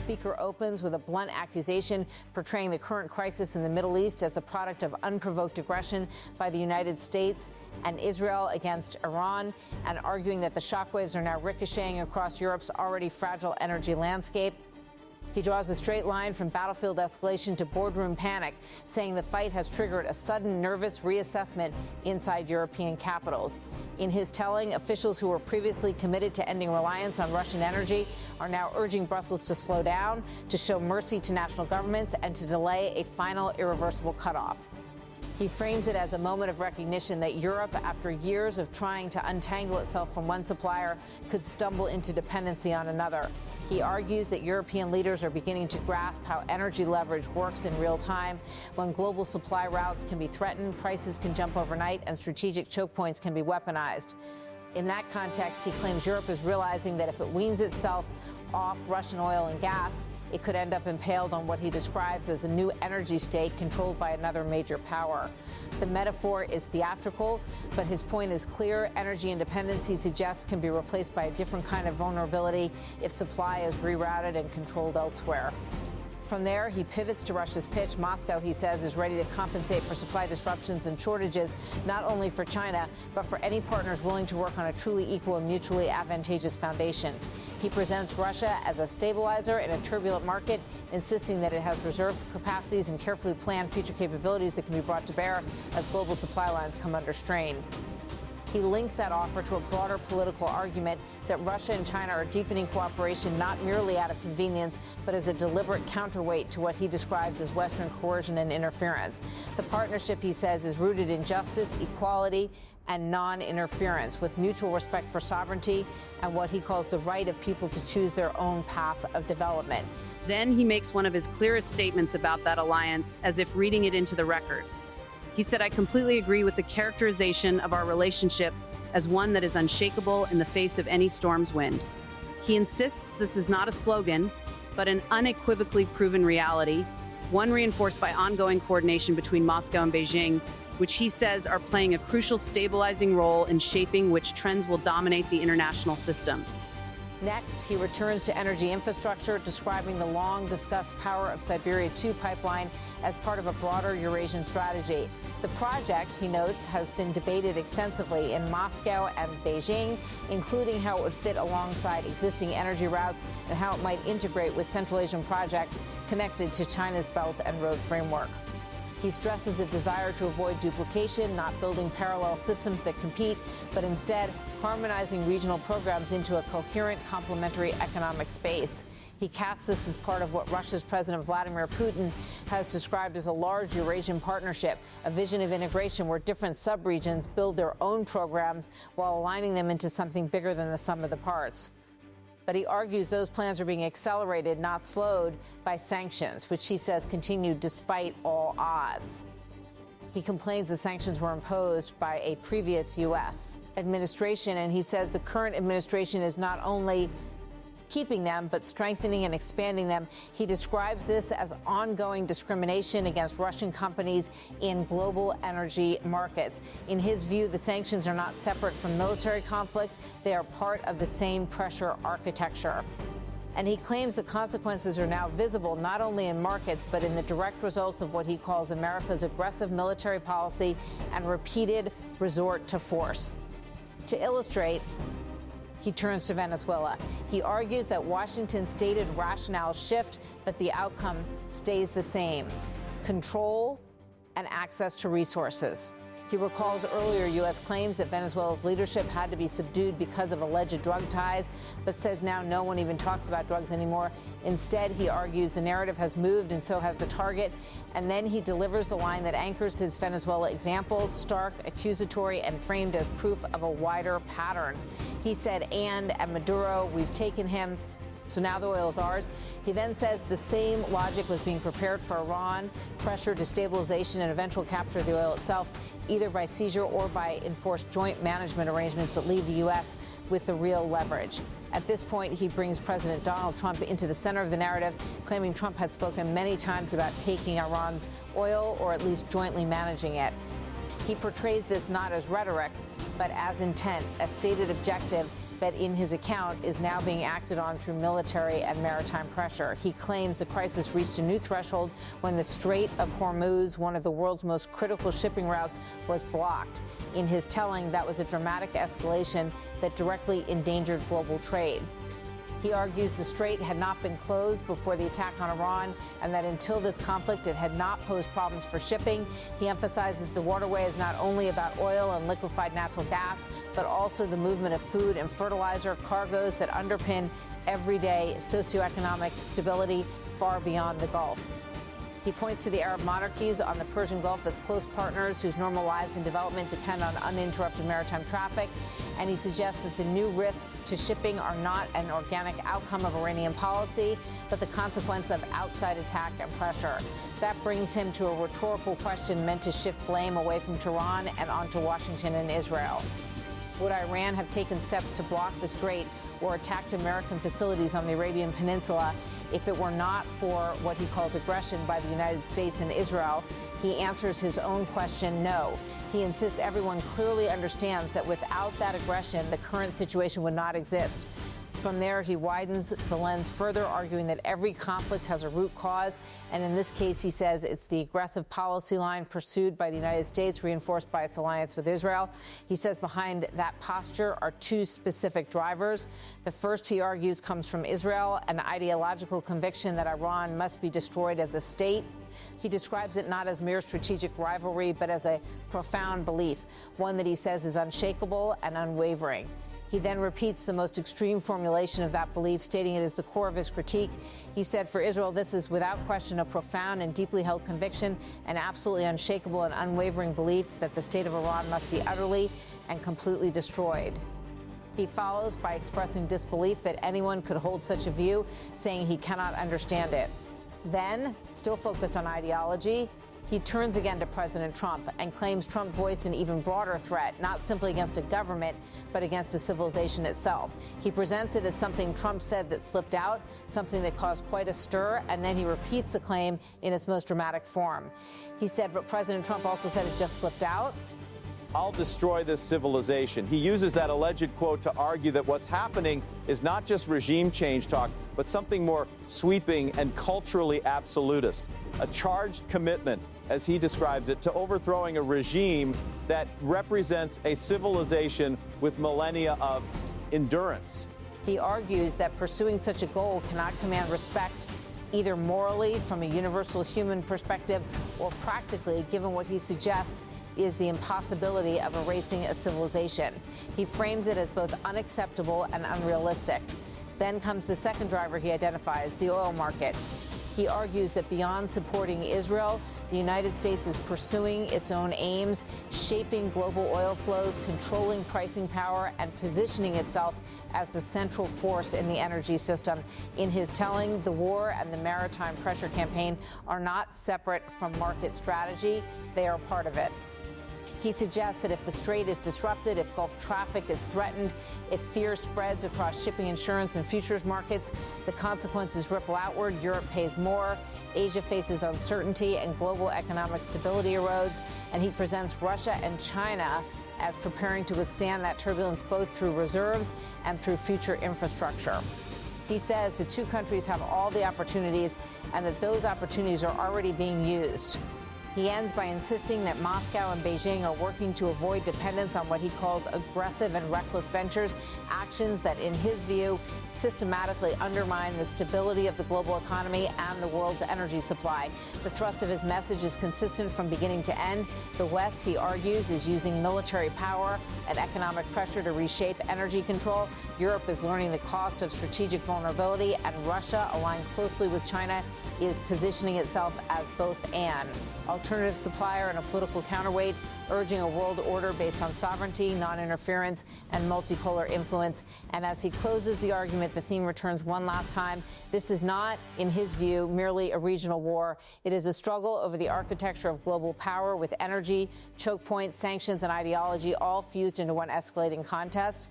speaker opens with a blunt accusation portraying the current crisis in the Middle East as the product of unprovoked aggression by the United States and Israel against Iran, and arguing that the shockwaves are now ricocheting across Europe's already fragile energy landscape. He draws a straight line from battlefield escalation to boardroom panic, saying the fight has triggered a sudden nervous reassessment inside European capitals. In his telling, officials who were previously committed to ending reliance on Russian energy are now urging Brussels to slow down, to show mercy to national governments, and to delay a final irreversible cutoff. He frames it as a moment of recognition that Europe, after years of trying to untangle itself from one supplier, could stumble into dependency on another. He argues that European leaders are beginning to grasp how energy leverage works in real time. When global supply routes can be threatened, prices can jump overnight, and strategic choke points can be weaponized. In that context, he claims Europe is realizing that if it weans itself off Russian oil and gas, it could end up impaled on what he describes as a new energy state controlled by another major power. The metaphor is theatrical, but his point is clear. Energy independence, he suggests, can be replaced by a different kind of vulnerability if supply is rerouted and controlled elsewhere. From there, he pivots to Russia's pitch. Moscow, he says, is ready to compensate for supply disruptions and shortages, not only for China, but for any partners willing to work on a truly equal and mutually advantageous foundation. He presents Russia as a stabilizer in a turbulent market, insisting that it has reserve capacities and carefully planned future capabilities that can be brought to bear as global supply lines come under strain. He links that offer to a broader political argument that Russia and China are deepening cooperation not merely out of convenience, but as a deliberate counterweight to what he describes as Western coercion and interference. The partnership, he says, is rooted in justice, equality, and non-interference, with mutual respect for sovereignty and what he calls the right of people to choose their own path of development. Then he makes one of his clearest statements about that alliance, as if reading it into the record. He said, "I completely agree with the characterization of our relationship as one that is unshakable in the face of any storm's wind." He insists this is not a slogan, but an unequivocally proven reality, one reinforced by ongoing coordination between Moscow and Beijing, which he says are playing a crucial stabilizing role in shaping which trends will dominate the international system. Next, he returns to energy infrastructure, describing the long-discussed Power of Siberia 2 pipeline as part of a broader Eurasian strategy. The project, he notes, has been debated extensively in Moscow and Beijing, including how it would fit alongside existing energy routes and how it might integrate with Central Asian projects connected to China's Belt and Road framework. He stresses a desire to avoid duplication, not building parallel systems that compete, but instead harmonizing regional programs into a coherent, complementary economic space. He casts this as part of what Russia's President Vladimir Putin has described as a large Eurasian partnership, a vision of integration where different subregions build their own programs while aligning them into something bigger than the sum of the parts. But he argues those plans are being accelerated, not slowed, by sanctions, which he says continue despite all odds. He complains the sanctions were imposed by a previous U.S. administration, and he says the current administration is not only keeping them, but strengthening and expanding them. He describes this as ongoing discrimination against Russian companies in global energy markets. In his view, the sanctions are not separate from military conflict. They are part of the same pressure architecture. And he claims the consequences are now visible not only in markets, but in the direct results of what he calls America's aggressive military policy and repeated resort to force. To illustrate, he turns to Venezuela. He argues that Washington's stated rationale shift, but the outcome stays the same: control and access to resources. He recalls earlier U.S. claims that Venezuela's leadership had to be subdued because of alleged drug ties, but says now no one even talks about drugs anymore. Instead, he argues the narrative has moved and so has the target. And then he delivers the line that anchors his Venezuela example, stark, accusatory, and framed as proof of a wider pattern. He said, and at Maduro, we've taken him, so now the oil is ours. He then says the same logic was being prepared for Iran, pressure, destabilization, and eventual capture of the oil itself, either by seizure or by enforced joint management arrangements that leave the U.S. with the real leverage. At this point, he brings President Donald Trump into the center of the narrative, claiming Trump had spoken many times about taking Iran's oil or at least jointly managing it. He portrays this not as rhetoric, but as intent, a stated objective, that, in his account, is now being acted on through military and maritime pressure. He claims the crisis reached a new threshold when the Strait of Hormuz, one of the world's most critical shipping routes, was blocked. In his telling, that was a dramatic escalation that directly endangered global trade. He argues the strait had not been closed before the attack on Iran, and that until this conflict, it had not posed problems for shipping. He emphasizes the waterway is not only about oil and liquefied natural gas, but also the movement of food and fertilizer cargoes that underpin everyday socioeconomic stability far beyond the Gulf. He points to the Arab monarchies on the Persian Gulf as close partners whose normal lives and development depend on uninterrupted maritime traffic. And he suggests that the new risks to shipping are not an organic outcome of Iranian policy, but the consequence of outside attack and pressure. That brings him to a rhetorical question meant to shift blame away from Tehran and onto Washington and Israel. Would Iran have taken steps to block the strait or attacked American facilities on the Arabian Peninsula if it were not for what he calls aggression by the United States and Israel? He answers his own question, no. He insists everyone clearly understands that without that aggression, the current situation would not exist. From there, he widens the lens further, arguing that every conflict has a root cause. And in this case, he says it's the aggressive policy line pursued by the United States, reinforced by its alliance with Israel. He says behind that posture are two specific drivers. The first, he argues, comes from Israel, an ideological conviction that Iran must be destroyed as a state. He describes it not as mere strategic rivalry, but as a profound belief, one that he says is unshakable and unwavering. He then repeats the most extreme formulation of that belief, stating it is the core of his critique. He said, for Israel, this is without question a profound and deeply held conviction, an absolutely unshakable and unwavering belief that the state of Iran must be utterly and completely destroyed. He follows by expressing disbelief that anyone could hold such a view, saying he cannot understand it. Then, still focused on ideology, he turns again to President Trump and claims Trump voiced an even broader threat, not simply against a government, but against a civilization itself. He presents it as something Trump said that slipped out, something that caused quite a stir, and then he repeats the claim in its most dramatic form. He said, but President Trump also said it just slipped out. I'll destroy this civilization. He uses that alleged quote to argue that what's happening is not just regime change talk, but something more sweeping and culturally absolutist. A charged commitment, as he describes it, to overthrowing a regime that represents a civilization with millennia of endurance. He argues that pursuing such a goal cannot command respect, either morally from a universal human perspective or practically, given what he suggests is the impossibility of erasing a civilization. He frames it as both unacceptable and unrealistic. Then comes the second driver he identifies, the oil market. He argues that beyond supporting Israel, the United States is pursuing its own aims, shaping global oil flows, controlling pricing power, and positioning itself as the central force in the energy system. In his telling, the war and the maritime pressure campaign are not separate from market strategy. They are part of it. He suggests that if the strait is disrupted, if Gulf traffic is threatened, if fear spreads across shipping, insurance, and futures markets, the consequences ripple outward. Europe pays more, Asia faces uncertainty, and global economic stability erodes. And he presents Russia and China as preparing to withstand that turbulence both through reserves and through future infrastructure. He says the two countries have all the opportunities and that those opportunities are already being used. He ends by insisting that Moscow and Beijing are working to avoid dependence on what he calls aggressive and reckless ventures, actions that, in his view, systematically undermine the stability of the global economy and the world's energy supply. The thrust of his message is consistent from beginning to end. The West, he argues, is using military power and economic pressure to reshape energy control. Europe is learning the cost of strategic vulnerability, and Russia, aligned closely with China, is positioning itself as both an alternative supplier and a political counterweight, urging a world order based on sovereignty, non-interference, and multipolar influence. And as he closes the argument, the theme returns one last time. This is not, in his view, merely a regional war. It is a struggle over the architecture of global power, with energy, choke points, sanctions, and ideology all fused into one escalating contest.